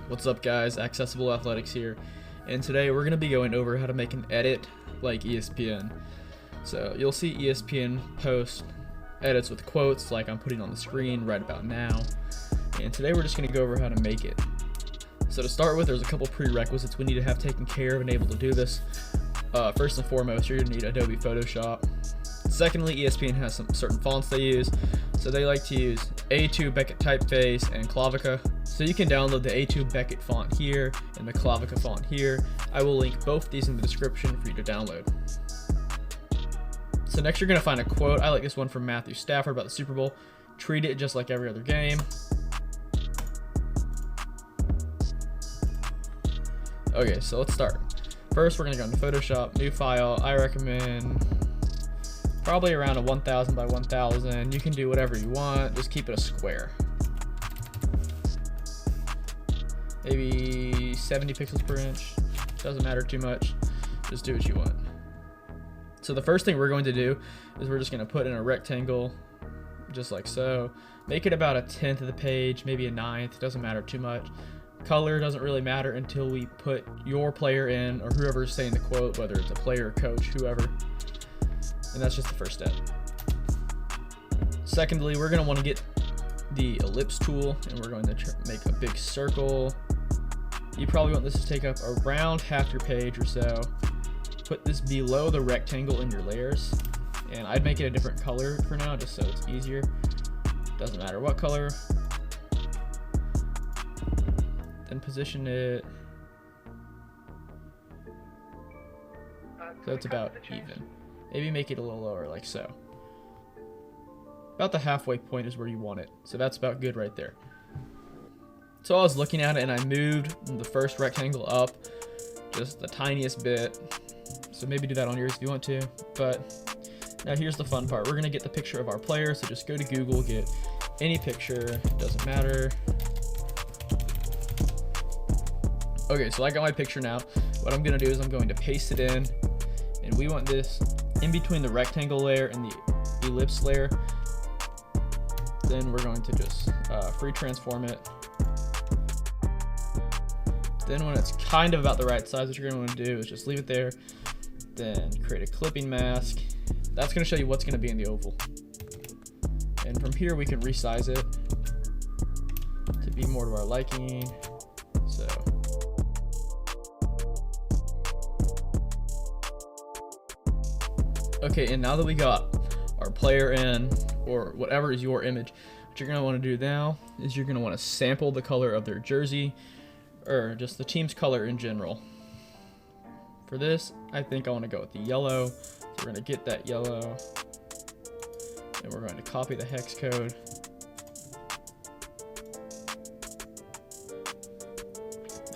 What's up guys, Accessible Athletics here, and today we're going to be going over how to make an edit like ESPN. So you'll see ESPN post edits with quotes like I'm putting on the screen right about now, and today we're just going to go over how to make it. So to start with, there's a couple prerequisites we need to have taken care of and able to do this. First and foremost, you're going to need Adobe Photoshop. Secondly, ESPN has some certain fonts they use. So they like to use A2 Beckett typeface and Clavica. So you can download the A2 Beckett font here and the Clavica font here. I will link both these in the description for you to download. So next you're going to find a quote. I like this one from Matthew Stafford about the Super Bowl. Treat it just like every other game. Okay, so let's start. First, we're going to go into Photoshop, new file. I recommend probably around a 1000 by 1000. You can do whatever you want, just keep it a square. Maybe 70 pixels per inch, doesn't matter too much, just do what you want. So the first thing we're going to do is we're just going to put in a rectangle, just like so. Make it about 1/10 of the page, maybe 1/9, doesn't matter too much. Color doesn't really matter until we put your player in, or whoever's saying the quote, whether it's a player, coach, whoever. And that's just the first step. Secondly, we're going to want to get the ellipse tool, and we're going to make a big circle. You probably want this to take up around half your page or so. Put this below the rectangle in your layers, and I'd make it a different color for now just so it's easier. Doesn't matter what color. Then position it so it's about even. Maybe make it a little lower, like so. About the halfway point is where you want it. So that's about good right there. So I was looking at it and I moved the first rectangle up just the tiniest bit. So maybe do that on yours if you want to. But now here's the fun part. We're going to get the picture of our player. So just go to Google, get any picture, doesn't matter. Okay, so I got my picture now. What I'm going to do is I'm going to paste it in. And we want this in between the rectangle layer and the ellipse layer. Then we're going to just free transform it. Then when it's kind of about the right size, what you're going to want to do is just leave it there. Then create a clipping mask. That's going to show you what's going to be in the oval. And from here we can resize it to be more to our liking. So okay, and now that we got our player in, or whatever is your image, what you're going to want to do now is you're going to want to sample the color of their jersey, or just the team's color in general. For this, I think I want to go with the yellow. So we're going to get that yellow, and we're going to copy the hex code.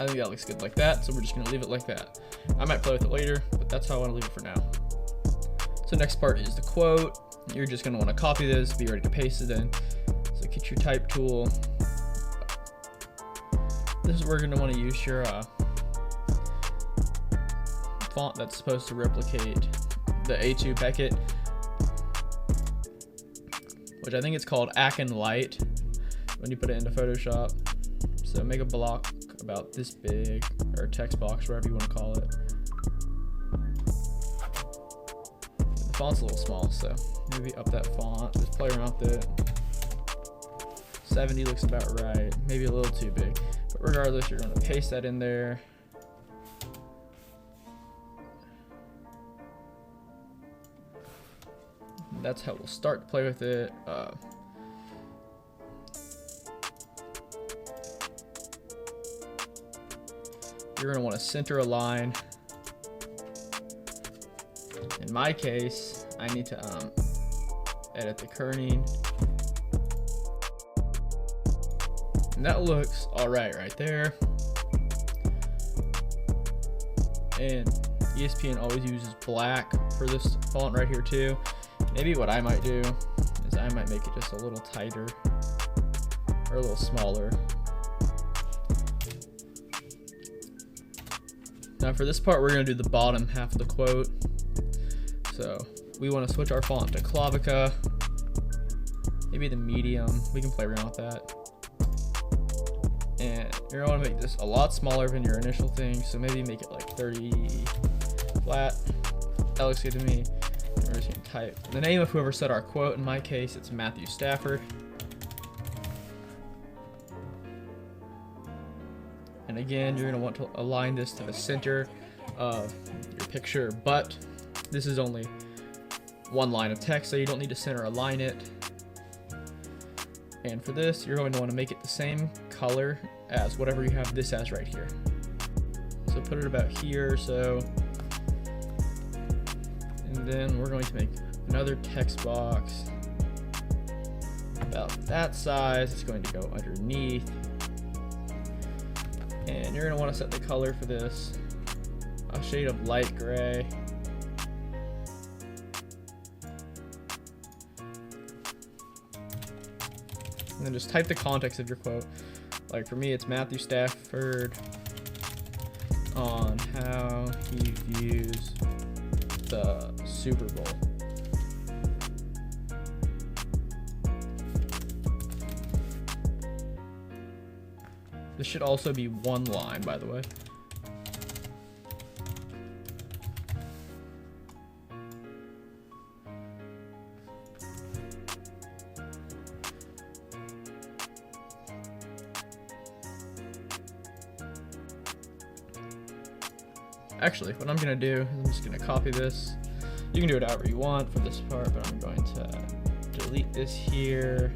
I think that looks good like that, so we're just going to leave it like that. I might play with it later, but that's how I want to leave it for now. So next part is the quote. You're just going to want to copy this, be ready to paste it in. So get your type tool. This is where you're going to want to use your font that's supposed to replicate the A2 Beckett, which I think it's called Akin Light when you put it into Photoshop. So make a block about this big, or text box, whatever you want to call it. Font's a little small, so maybe up that font, just play around with it. 70 looks about right, maybe a little too big, but regardless, you're going to paste that in there. That's how we'll start to play with it. You're going to want to center a line. In my case, I need to edit the kerning. And that looks alright right there. And ESPN always uses black for this font right here too. Maybe what I might do is I might make it just a little tighter or a little smaller. Now for this part, we're going to do the bottom half of the quote. So we want to switch our font to Clavica, maybe the medium. We can play around with that. And You're gonna want to make this a lot smaller than your initial thing, so maybe make it like 30 flat. That looks good to me. We're just gonna type the name of whoever said our quote. In my case, it's Matthew Stafford. And again, you're gonna want to align this to the center of your picture, but this is only one line of text, so you don't need to center align it. And for this, you're going to want to make it the same color as whatever you have this as right here. So put it about here, so. And then we're going to make another text box about that size. It's going to go underneath. And you're going to want to set the color for this a shade of light gray. And then just type the context of your quote. Like for me, it's Matthew Stafford on how he views the Super Bowl. This should also be one line, by the way. Actually, what I'm gonna do is I'm just gonna copy this. You can do it however you want for this part, but I'm going to delete this here.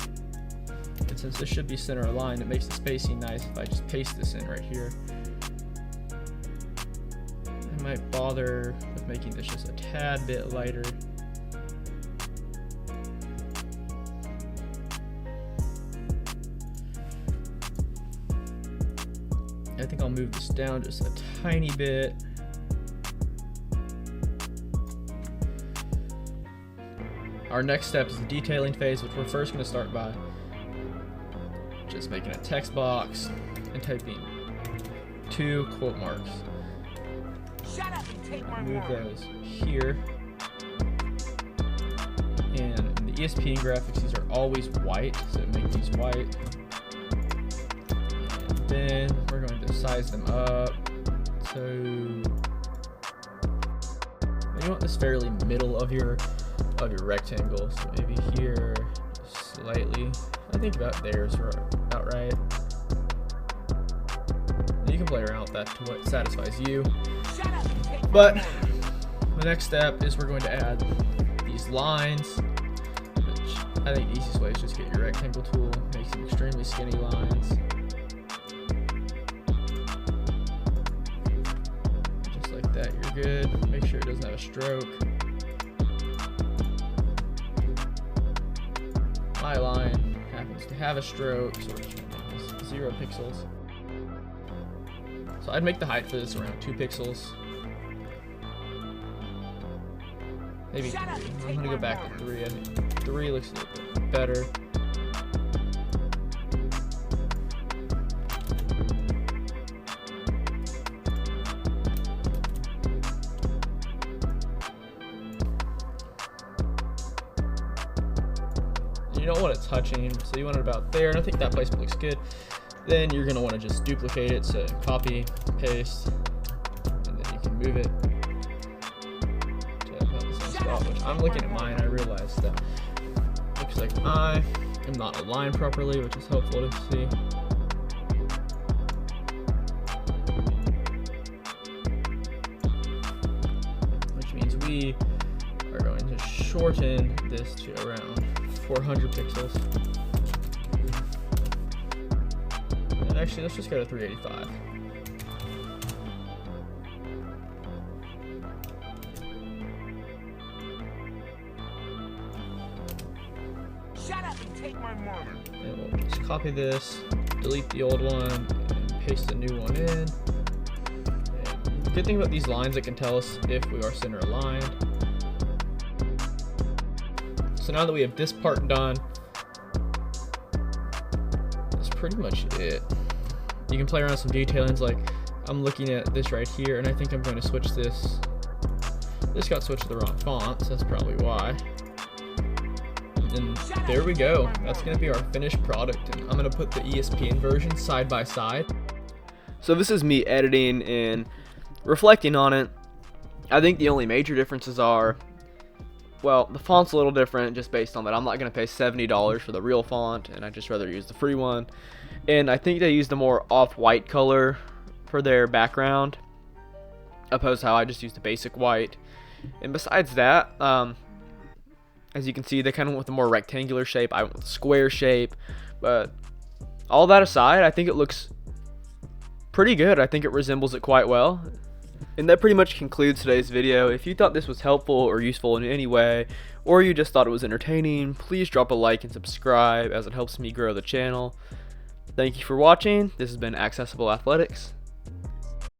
And since this should be center aligned, it makes the spacing nice if I just paste this in right here. I might bother with making this just a tad bit lighter. I think I'll move this down just a tiny bit. Our next step is the detailing phase, which we're first going to start by just making a text box and typing 2 quote marks. Shut up and take my Move those here. And in the ESPN graphics, these are always white, so make these white. And then we're going to size them up. So you want this fairly middle of your rectangle, so maybe here slightly. I think about there is about right. You can play around with that to what satisfies you. But the next step is we're going to add these lines, which I think the easiest way is just get your rectangle tool, make some extremely skinny lines. Just like that, you're good. Make sure it doesn't have a stroke. My line happens to have a stroke, so we're just going to make this 0 pixels. So I'd make the height for this around 2 pixels. Maybe 3. I'm going to go back to 3. I think 3 looks a little bit better. You don't want it touching, so you want it about there, and I think that placement looks good. Then you're going to want to just duplicate it, so copy, paste, and then you can move it to about the same spot, which I'm looking at mine, I realized that looks like I am not aligned properly, which is helpful to see. Which means we are going to shorten this to around 400 pixels. And actually, let's just go to 385. Shut up and take my marker. And we'll just copy this, delete the old one, and paste the new one in. And the good thing about these lines, it can tell us if we are center aligned. So now that we have this part done, that's pretty much it. You can play around with some detailings, like I'm looking at this right here, and I think I'm going to switch this. This got switched to the wrong font, so that's probably why. And there we go. That's going to be our finished product, and I'm going to put the ESPN version side by side. So this is me editing and reflecting on it. I think the only major differences are, well, the font's a little different just based on that. I'm not going to pay $70 for the real font, and I'd just rather use the free one. And I think they used a more off-white color for their background, opposed to how I just used the basic white. And besides that, as you can see, they kind of went with a more rectangular shape. I went with a square shape. But all that aside, I think it looks pretty good. I think it resembles it quite well. And that pretty much concludes today's video. If you thought this was helpful or useful in any way, or you just thought it was entertaining, please drop a like and subscribe, as it helps me grow the channel. Thank you for watching. This has been Accessible Athletics.